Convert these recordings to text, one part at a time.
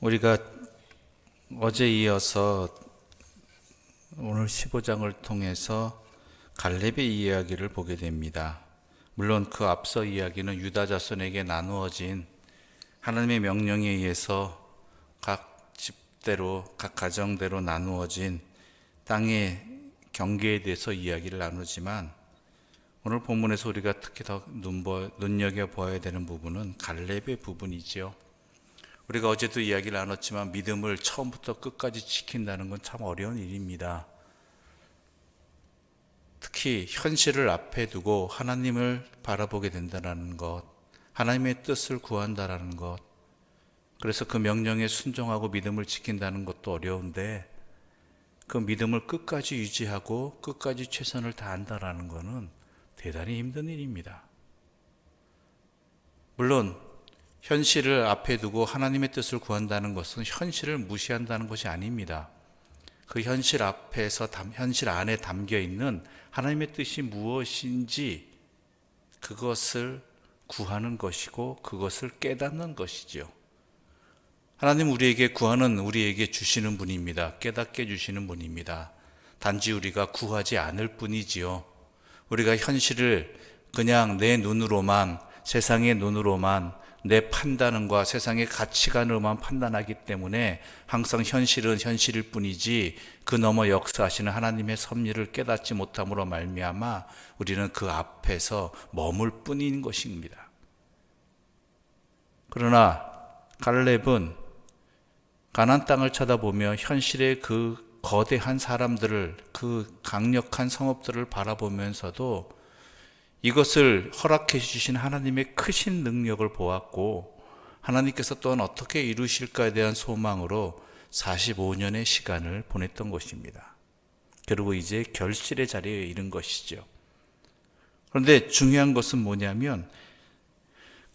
우리가 어제 이어서 오늘 15장을 통해서 갈렙의 이야기를 보게 됩니다. 물론 그 앞서 이야기는 유다 자손에게 나누어진 하나님의 명령에 의해서 각 집대로, 각 가정대로 나누어진 땅의 경계에 대해서 이야기를 나누지만 오늘 본문에서 우리가 특히 더 눈여겨보아야 되는 부분은 갈렙의 부분이지요. 우리가 어제도 이야기를 나눴지만 믿음을 처음부터 끝까지 지킨다는 건 참 어려운 일입니다. 특히 현실을 앞에 두고 하나님을 바라보게 된다는 것, 하나님의 뜻을 구한다는 것, 그래서 그 명령에 순종하고 믿음을 지킨다는 것도 어려운데 그 믿음을 끝까지 유지하고 끝까지 최선을 다한다는 것은 대단히 힘든 일입니다. 물론 현실을 앞에 두고 하나님의 뜻을 구한다는 것은 현실을 무시한다는 것이 아닙니다. 그 현실 앞에서 현실 안에 담겨 있는 하나님의 뜻이 무엇인지 그것을 구하는 것이고 그것을 깨닫는 것이죠. 하나님 우리에게 구하는, 우리에게 주시는 분입니다. 깨닫게 주시는 분입니다. 단지 우리가 구하지 않을 뿐이지요. 우리가 현실을 그냥 내 눈으로만, 세상의 눈으로만, 내 판단과 세상의 가치관으로만 판단하기 때문에 항상 현실은 현실일 뿐이지 그 너머 역사하시는 하나님의 섭리를 깨닫지 못함으로 말미암아 우리는 그 앞에서 머물 뿐인 것입니다. 그러나 갈렙은 가나안 땅을 쳐다보며 현실의 그 거대한 사람들을, 그 강력한 성읍들을 바라보면서도 이것을 허락해 주신 하나님의 크신 능력을 보았고 하나님께서 또한 어떻게 이루실까에 대한 소망으로 45년의 시간을 보냈던 것입니다. 그리고 이제 결실의 자리에 이른 것이죠. 그런데 중요한 것은 뭐냐면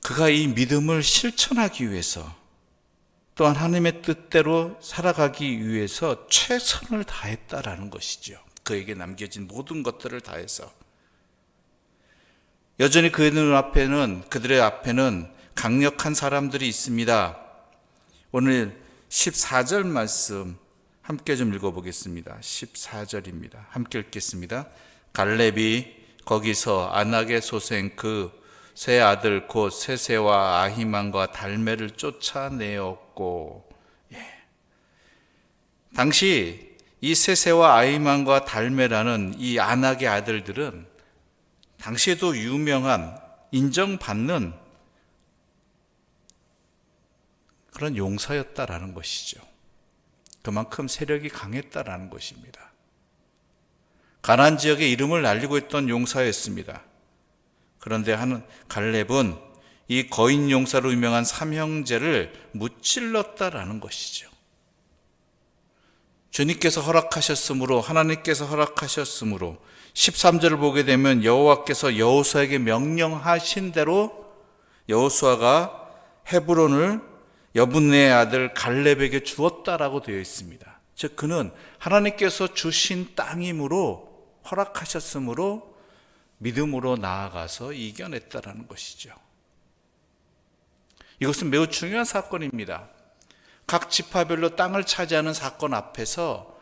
그가 이 믿음을 실천하기 위해서 또한 하나님의 뜻대로 살아가기 위해서 최선을 다했다라는 것이죠. 그에게 남겨진 모든 것들을 다해서. 여전히 그들의 앞에는 강력한 사람들이 있습니다. 오늘 14절 말씀 함께 좀 읽어보겠습니다. 14절입니다. 함께 읽겠습니다. 갈렙이 거기서 아낙의 소생 그 세 아들 곧 세세와 아히만과 달메를 쫓아내었고, 당시 이 세세와 아히만과 달메라는 이 아낙의 아들들은 당시에도 유명한, 인정받는 그런 용사였다라는 것이죠. 그만큼 세력이 강했다라는 것입니다. 가나안 지역의 이름을 알리고 있던 용사였습니다. 그런데 갈렙은 이 거인 용사로 유명한 삼형제를 무찔렀다라는 것이죠. 주님께서 허락하셨으므로, 하나님께서 허락하셨으므로 13절을 보게 되면 여호와께서 여호수아에게 명령하신 대로 여호수아가 헤브론을 여분네의 아들 갈렙에게 주었다라고 되어 있습니다. 즉 그는 하나님께서 주신 땅이므로, 허락하셨으므로 믿음으로 나아가서 이겨냈다라는 것이죠. 이것은 매우 중요한 사건입니다. 각 지파별로 땅을 차지하는 사건 앞에서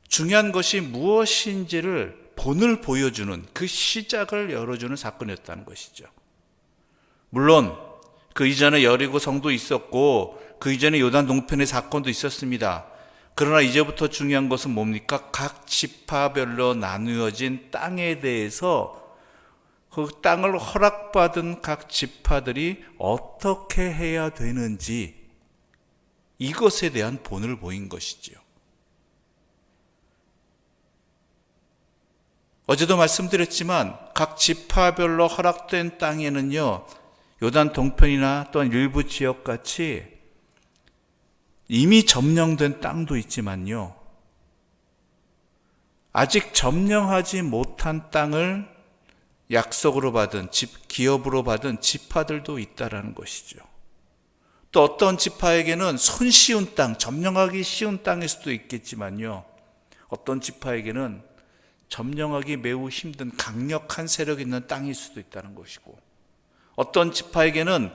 중요한 것이 무엇인지를 본을 보여주는, 그 시작을 열어주는 사건이었다는 것이죠. 물론 그 이전에 여리고 성도 있었고 그 이전에 요단 동편의 사건도 있었습니다. 그러나 이제부터 중요한 것은 뭡니까? 각 지파별로 나누어진 땅에 대해서 그 땅을 허락받은 각 지파들이 어떻게 해야 되는지, 이것에 대한 본을 보인 것이지요. 어제도 말씀드렸지만 각 지파별로 허락된 땅에는요, 요단 동편이나 또한 일부 지역같이 이미 점령된 땅도 있지만요, 아직 점령하지 못한 땅을 약속으로 받은, 기업으로 받은 지파들도 있다라는 것이죠. 또 어떤 지파에게는 손쉬운 땅, 점령하기 쉬운 땅일 수도 있겠지만요, 어떤 지파에게는 점령하기 매우 힘든 강력한 세력이 있는 땅일 수도 있다는 것이고, 어떤 지파에게는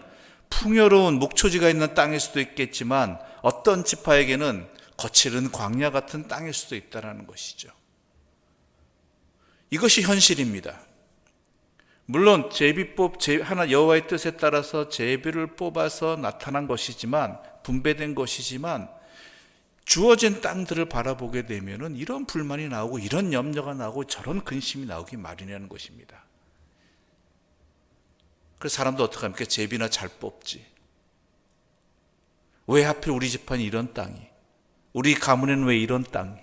풍요로운 목초지가 있는 땅일 수도 있겠지만 어떤 지파에게는 거칠은 광야 같은 땅일 수도 있다는 것이죠. 이것이 현실입니다. 물론 하나 여호와의 뜻에 따라서 제비를 뽑아서 나타난 것이지만, 분배된 것이지만, 주어진 땅들을 바라보게 되면은 이런 불만이 나오고 이런 염려가 나오고 저런 근심이 나오기 마련이라는 것입니다. 그래서 사람도 어떻게 합니까? 제비나 잘 뽑지. 왜 하필 우리 집안이 이런 땅이? 우리 가문에는 왜 이런 땅이?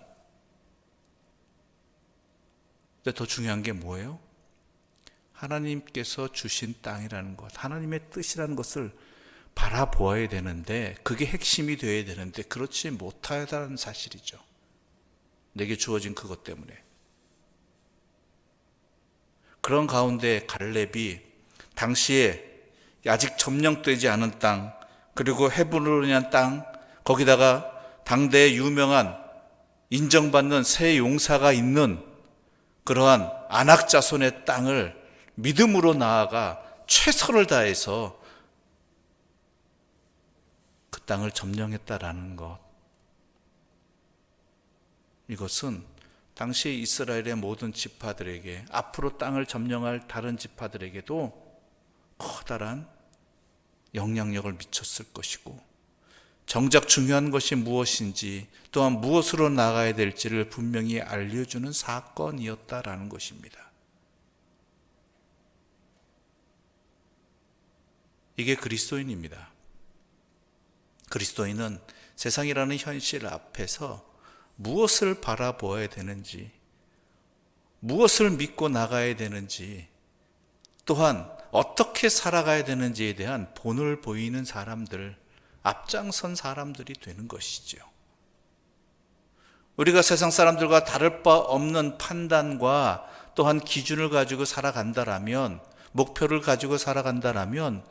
근데 더 중요한 게 뭐예요? 하나님께서 주신 땅이라는 것, 하나님의 뜻이라는 것을 바라보아야 되는데, 그게 핵심이 되어야 되는데 그렇지 못하다는 사실이죠. 내게 주어진 그것 때문에. 그런 가운데 갈렙이 당시에 아직 점령되지 않은 땅, 그리고 헤브론이라는 땅, 거기다가 당대의 유명한 인정받는 새 용사가 있는 그러한 아낙 자손의 땅을 믿음으로 나아가 최선을 다해서 그 땅을 점령했다라는 것. 이것은 당시 이스라엘의 모든 지파들에게, 앞으로 땅을 점령할 다른 지파들에게도 커다란 영향력을 미쳤을 것이고, 정작 중요한 것이 무엇인지, 또한 무엇으로 나가야 될지를 분명히 알려주는 사건이었다라는 것입니다. 이게 그리스도인입니다. 그리스도인은 세상이라는 현실 앞에서 무엇을 바라보아야 되는지, 무엇을 믿고 나가야 되는지, 또한 어떻게 살아가야 되는지에 대한 본을 보이는 사람들, 앞장선 사람들이 되는 것이죠. 우리가 세상 사람들과 다를 바 없는 판단과 또한 기준을 가지고 살아간다라면, 목표를 가지고 살아간다라면,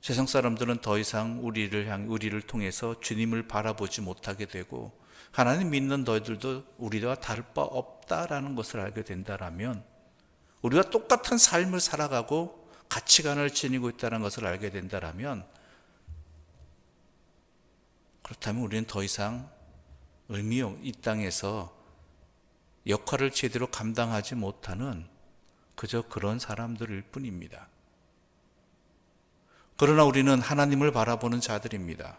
세상 사람들은 더 이상 우리를 통해서 주님을 바라보지 못하게 되고, 하나님 믿는 너희들도 우리와 다를 바 없다라는 것을 알게 된다라면, 우리가 똑같은 삶을 살아가고 가치관을 지니고 있다는 것을 알게 된다라면, 그렇다면 우리는 더 이상 이 땅에서 역할을 제대로 감당하지 못하는 그저 그런 사람들일 뿐입니다. 그러나 우리는 하나님을 바라보는 자들입니다.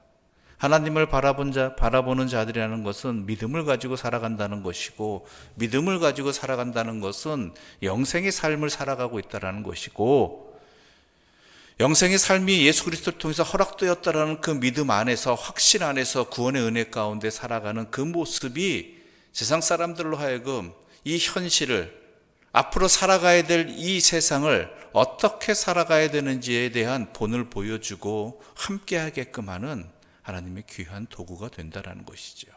하나님을 바라보는 자들이라는 것은 믿음을 가지고 살아간다는 것이고, 믿음을 가지고 살아간다는 것은 영생의 삶을 살아가고 있다는 것이고, 영생의 삶이 예수 그리스도를 통해서 허락되었다라는 그 믿음 안에서, 확신 안에서 구원의 은혜 가운데 살아가는 그 모습이 세상 사람들로 하여금 이 현실을, 앞으로 살아가야 될 이 세상을 어떻게 살아가야 되는지에 대한 본을 보여주고 함께 하게끔 하는 하나님의 귀한 도구가 된다는 것이죠.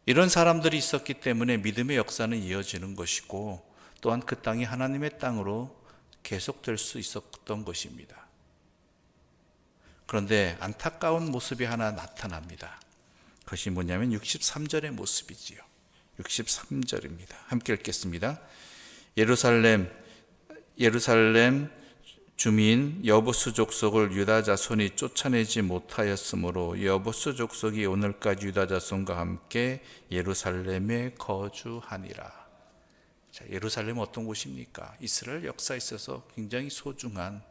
이런 사람들이 있었기 때문에 믿음의 역사는 이어지는 것이고, 또한 그 땅이 하나님의 땅으로 계속될 수 있었던 것입니다. 그런데 안타까운 모습이 하나 나타납니다. 그것이 뭐냐면 63절의 모습이지요. 63절입니다. 함께 읽겠습니다. 예루살렘 주민 여부수 족속을 유다 자손이 쫓아내지 못하였으므로 여부수 족속이 오늘까지 유다 자손과 함께 예루살렘에 거주하니라. 자, 예루살렘은 어떤 곳입니까? 이스라엘 역사에 있어서 굉장히 소중한,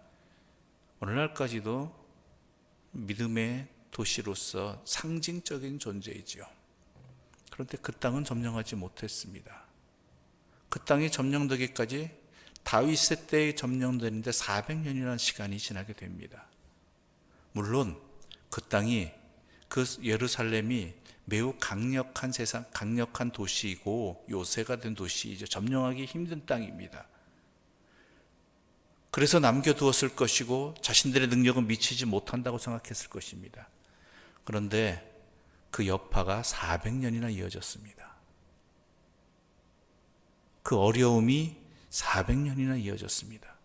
오늘날까지도 믿음의 도시로서 상징적인 존재이지요. 그런데 그 땅은 점령하지 못했습니다. 그 땅이 점령되기까지 다윗의 때에 점령되는데 400년이라는 시간이 지나게 됩니다. 물론 그 땅이, 그 예루살렘이 매우 강력한 도시이고 요새가 된 도시이죠. 점령하기 힘든 땅입니다. 그래서 남겨두었을 것이고 자신들의 능력은 미치지 못한다고 생각했을 것입니다. 그런데 그 여파가 400년이나 이어졌습니다. 그 어려움이 400년이나 이어졌습니다.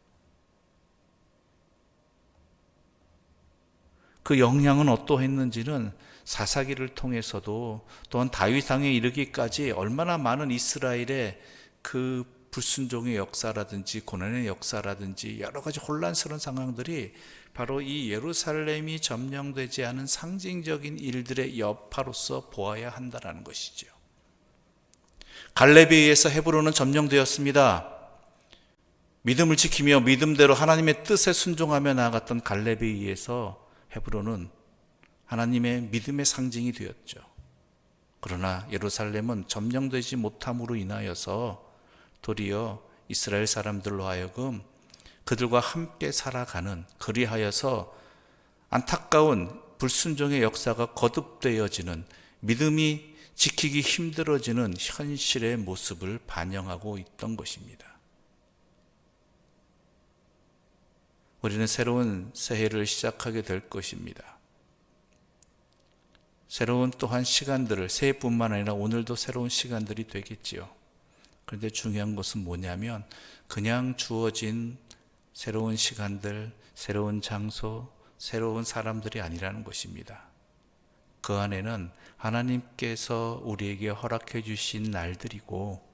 그 영향은 어떠했는지는 사사기를 통해서도, 또한 다윗 왕에 이르기까지 얼마나 많은 이스라엘의 그 불순종의 역사라든지 고난의 역사라든지 여러 가지 혼란스러운 상황들이 바로 이 예루살렘이 점령되지 않은 상징적인 일들의 여파로서 보아야 한다는 것이죠. 갈렙에 의해서 헤브론은 점령되었습니다. 믿음을 지키며 믿음대로 하나님의 뜻에 순종하며 나아갔던 갈렙에 의해서 헤브론은 하나님의 믿음의 상징이 되었죠. 그러나 예루살렘은 점령되지 못함으로 인하여서 도리어 이스라엘 사람들로 하여금 그들과 함께 살아가는, 그리하여서 안타까운 불순종의 역사가 거듭되어지는, 믿음이 지키기 힘들어지는 현실의 모습을 반영하고 있던 것입니다. 우리는 새로운 새해를 시작하게 될 것입니다. 새로운 또한 시간들을, 새해뿐만 아니라 오늘도 새로운 시간들이 되겠지요. 그런데 중요한 것은 뭐냐면 그냥 주어진 새로운 시간들, 새로운 장소, 새로운 사람들이 아니라는 것입니다. 그 안에는 하나님께서 우리에게 허락해 주신 날들이고,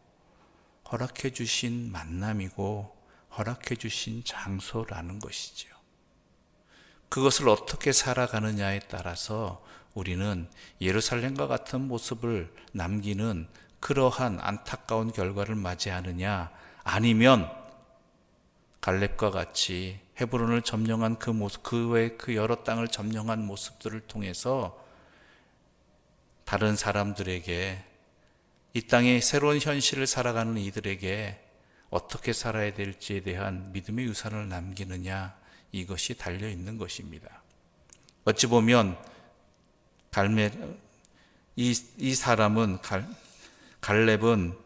허락해 주신 만남이고, 허락해 주신 장소라는 것이죠. 그것을 어떻게 살아가느냐에 따라서 우리는 예루살렘과 같은 모습을 남기는 그러한 안타까운 결과를 맞이하느냐, 아니면 갈렙과 같이 헤브론을 점령한 그 모습, 그 외 그 여러 땅을 점령한 모습들을 통해서 다른 사람들에게, 이 땅의 새로운 현실을 살아가는 이들에게 어떻게 살아야 될지에 대한 믿음의 유산을 남기느냐, 이것이 달려 있는 것입니다. 어찌 보면 이 사람은, 갈렙은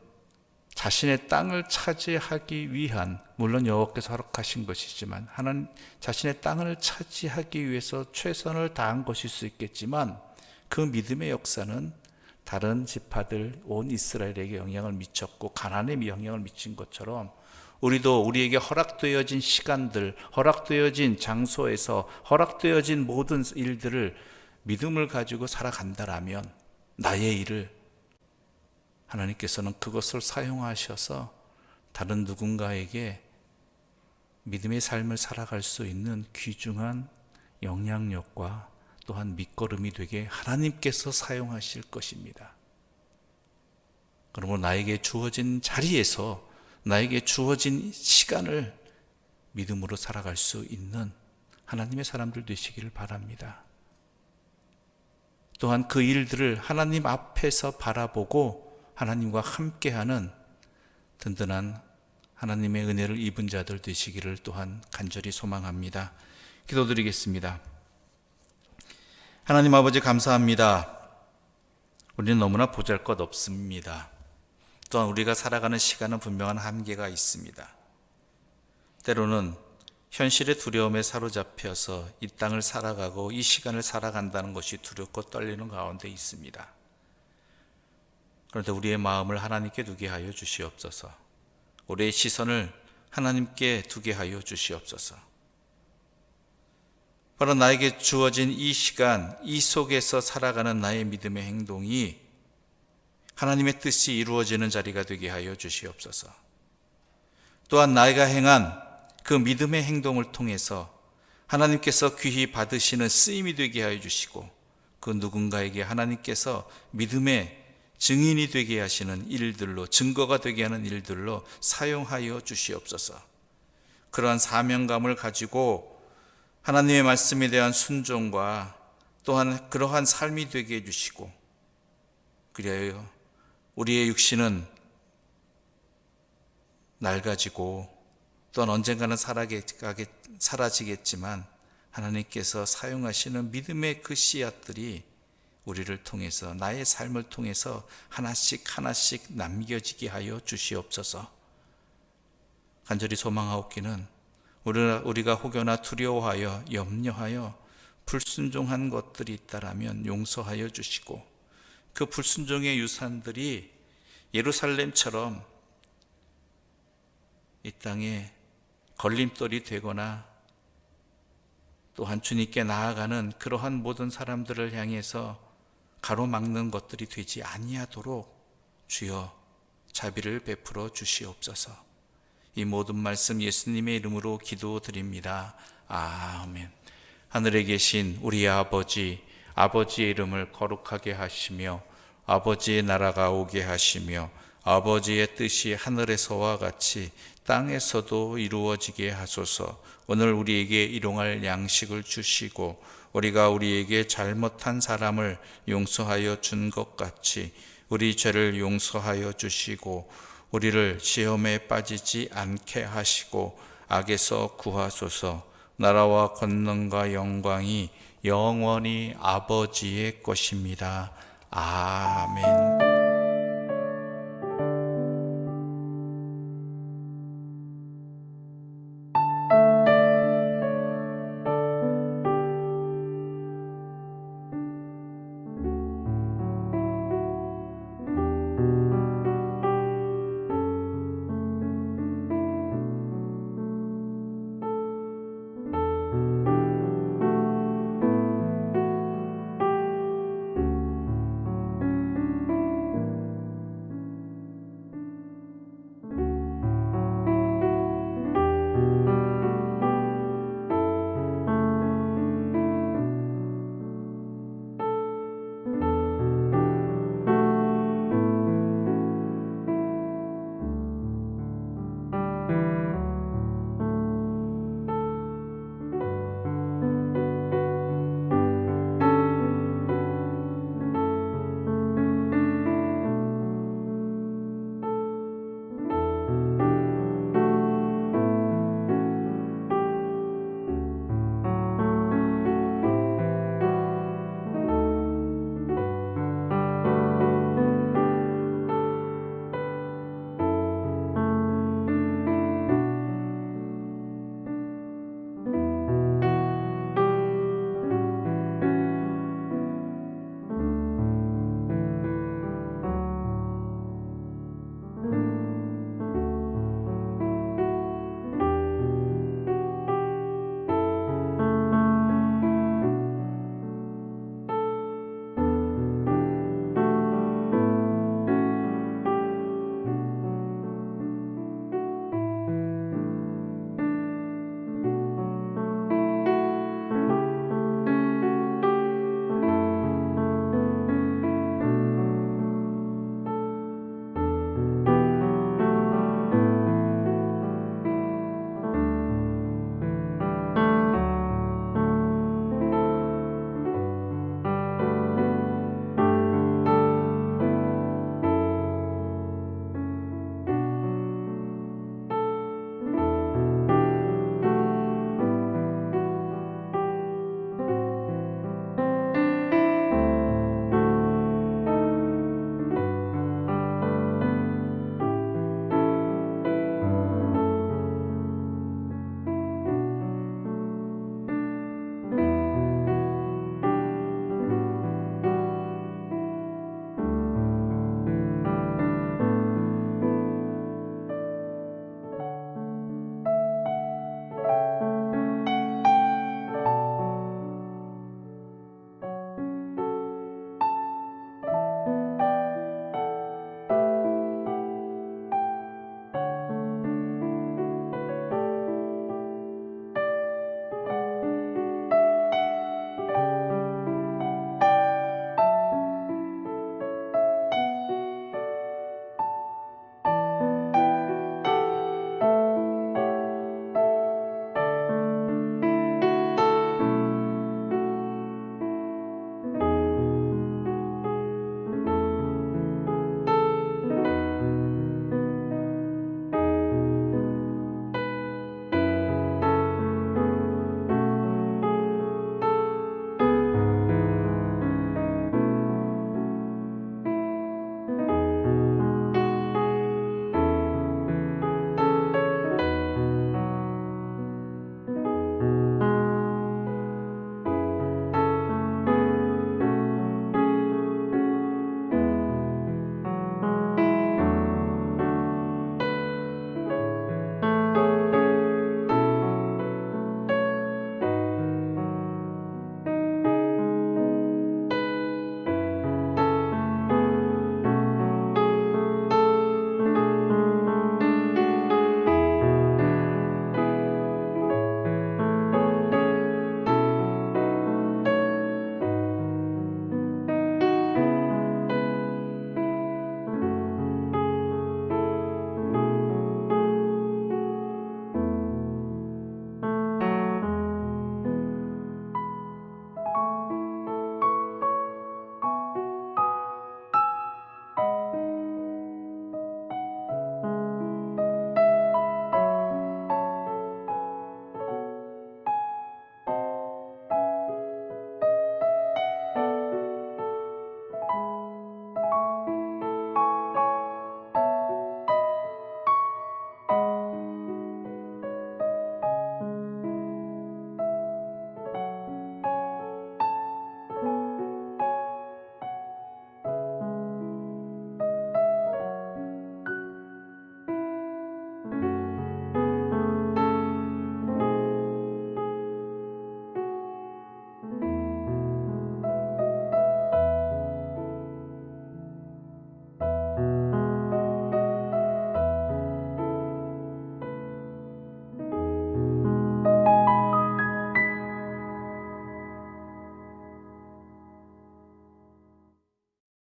자신의 땅을 차지하기 위한, 물론 여호와께서 허락하신 것이지만 하나님 자신의 땅을 차지하기 위해서 최선을 다한 것일 수 있겠지만, 그 믿음의 역사는 다른 지파들, 온 이스라엘에게 영향을 미쳤고 가나안에 영향을 미친 것처럼 우리도 우리에게 허락되어진 시간들, 허락되어진 장소에서 허락되어진 모든 일들을 믿음을 가지고 살아간다라면 나의 일을 하나님께서는 그것을 사용하셔서 다른 누군가에게 믿음의 삶을 살아갈 수 있는 귀중한 영향력과 또한 밑거름이 되게 하나님께서 사용하실 것입니다. 그러므로 나에게 주어진 자리에서, 나에게 주어진 시간을 믿음으로 살아갈 수 있는 하나님의 사람들 되시기를 바랍니다. 또한 그 일들을 하나님 앞에서 바라보고 하나님과 함께하는 든든한 하나님의 은혜를 입은 자들 되시기를 또한 간절히 소망합니다. 기도드리겠습니다. 하나님 아버지, 감사합니다. 우리는 너무나 보잘것없습니다. 또한 우리가 살아가는 시간은 분명한 한계가 있습니다. 때로는 현실의 두려움에 사로잡혀서 이 땅을 살아가고 이 시간을 살아간다는 것이 두렵고 떨리는 가운데 있습니다. 그런데 우리의 마음을 하나님께 두게 하여 주시옵소서. 우리의 시선을 하나님께 두게 하여 주시옵소서. 바로 나에게 주어진 이 시간, 이 속에서 살아가는 나의 믿음의 행동이 하나님의 뜻이 이루어지는 자리가 되게 하여 주시옵소서. 또한 나이가 행한 그 믿음의 행동을 통해서 하나님께서 귀히 받으시는 쓰임이 되게 하여 주시고, 그 누군가에게 하나님께서 믿음의 증인이 되게 하시는 일들로, 증거가 되게 하는 일들로 사용하여 주시옵소서. 그러한 사명감을 가지고 하나님의 말씀에 대한 순종과 또한 그러한 삶이 되게 해주시고, 그리하여 우리의 육신은 낡아지고 또한 언젠가는 사라지겠지만 하나님께서 사용하시는 믿음의 그 씨앗들이 우리를 통해서, 나의 삶을 통해서 하나씩 하나씩 남겨지게 하여 주시옵소서. 간절히 소망하옵기는 우리가 혹여나 두려워하여 염려하여 불순종한 것들이 있다라면 용서하여 주시고, 그 불순종의 유산들이 예루살렘처럼 이 땅에 걸림돌이 되거나 또한 주님께 나아가는 그러한 모든 사람들을 향해서 가로막는 것들이 되지 아니하도록 주여 자비를 베풀어 주시옵소서. 이 모든 말씀 예수님의 이름으로 기도드립니다. 아멘. 하늘에 계신 우리 아버지, 아버지의 이름을 거룩하게 하시며 아버지의 나라가 오게 하시며 아버지의 뜻이 하늘에서와 같이 땅에서도 이루어지게 하소서. 오늘 우리에게 일용할 양식을 주시고 우리가 우리에게 잘못한 사람을 용서하여 준 것 같이 우리 죄를 용서하여 주시고 우리를 시험에 빠지지 않게 하시고 악에서 구하소서. 나라와 권능과 영광이 영원히 아버지의 것입니다. 아멘.